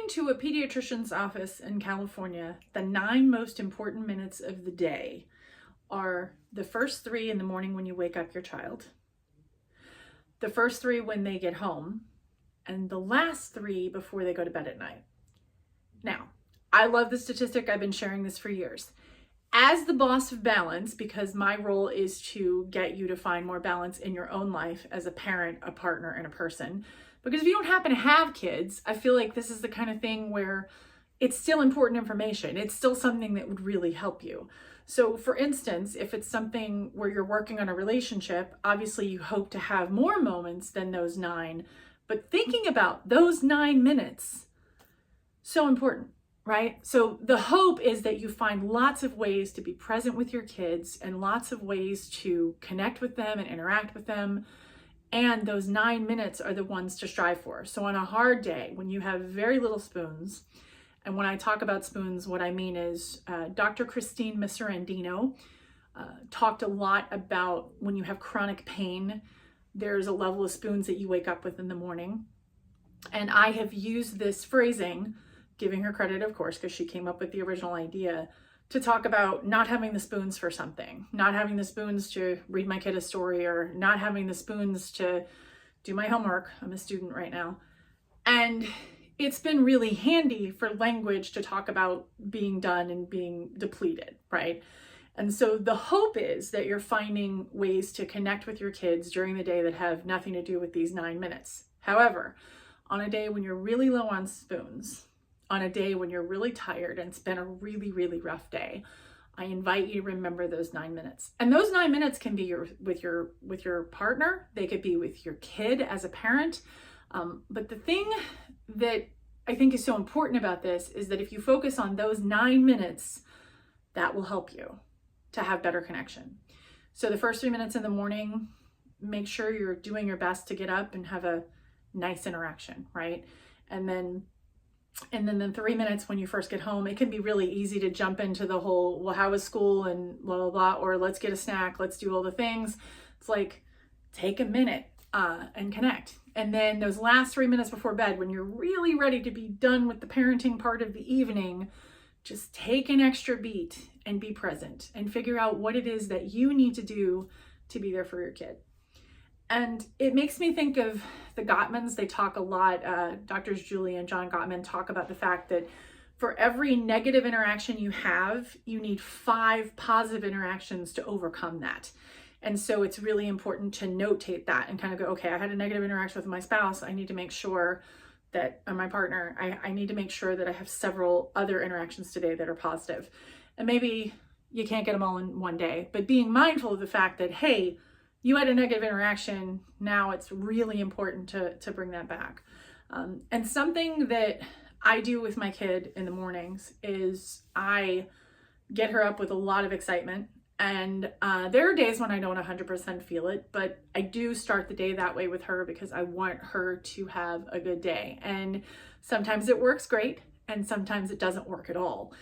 to a pediatrician's office in California, the 9 most important minutes of the day are the first 3 in the morning when you wake up your child, the first 3 when they get home, and the last 3 before they go to bed at night. Now, I love the statistic. I've been sharing this for years. As the boss of balance, because my role is to get you to find more balance in your own life as a parent, a partner, and a person. Because if you don't happen to have kids, I feel like this is the kind of thing where it's still important information. It's still something that would really help you. So for instance, if it's something where you're working on a relationship, obviously you hope to have more moments than those 9, but thinking about those 9 minutes, so important, right? So the hope is that you find lots of ways to be present with your kids and lots of ways to connect with them and interact with them. And those 9 minutes are the ones to strive for. So on a hard day, when you have very little spoons, and when I talk about spoons, what I mean is Dr. Christine Miserandino talked a lot about when you have chronic pain, there's a level of spoons that you wake up with in the morning. And I have used this phrasing, giving her credit, of course, because she came up with the original idea, to talk about not having the spoons for something, not having the spoons to read my kid a story, or not having the spoons to do my homework. I'm a student right now. And it's been really handy for language to talk about being done and being depleted, right? And so the hope is that you're finding ways to connect with your kids during the day that have nothing to do with these 9 minutes. However, on a day when you're really low on spoons, on a day when you're really tired and it's been a really, really rough day, I invite you to remember those 9 minutes. And those 9 minutes can be with your partner. They could be with your kid as a parent. But the thing that I think is so important about this is that if you focus on those 9 minutes, that will help you to have better connection. So the first 3 minutes in the morning, make sure you're doing your best to get up and have a nice interaction, right? And then the 3 minutes when you first get home, it can be really easy to jump into the whole, well, how was school and blah, blah, blah, or let's get a snack, let's do all the things. It's like, take a minute and connect. And then those last 3 minutes before bed, when you're really ready to be done with the parenting part of the evening, just take an extra beat and be present and figure out what it is that you need to do to be there for your kid. And it makes me think of the Gottmans. They talk a lot, Doctors Julie and John Gottman talk about the fact that for every negative interaction you have, you need 5 positive interactions to overcome that. And so it's really important to notate that and kind of go, okay, I had a negative interaction with my spouse. I need to make sure that my partner, I need to make sure that I have several other interactions today that are positive. And maybe you can't get them all in one day, but being mindful of the fact that, hey, you had a negative interaction, now it's really important to bring that back. And something that I do with my kid in the mornings is I get her up with a lot of excitement. And there are days when I don't 100% feel it, but I do start the day that way with her because I want her to have a good day. And sometimes it works great, and sometimes it doesn't work at all.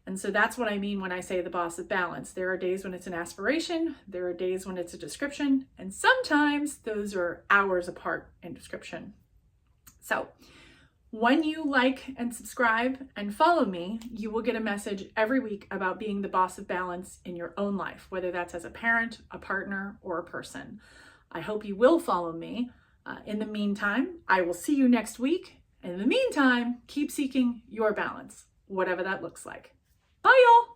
And so that's what I mean when I say the boss of balance. There are days when it's an aspiration, there are days when it's a description, and sometimes those are hours apart in description. So when you like and subscribe and follow me, you will get a message every week about being the boss of balance in your own life, whether that's as a parent, a partner, or a person. I hope you will follow me. In the meantime, I will see you next week. In the meantime, keep seeking your balance, whatever that looks like. Bye, y'all.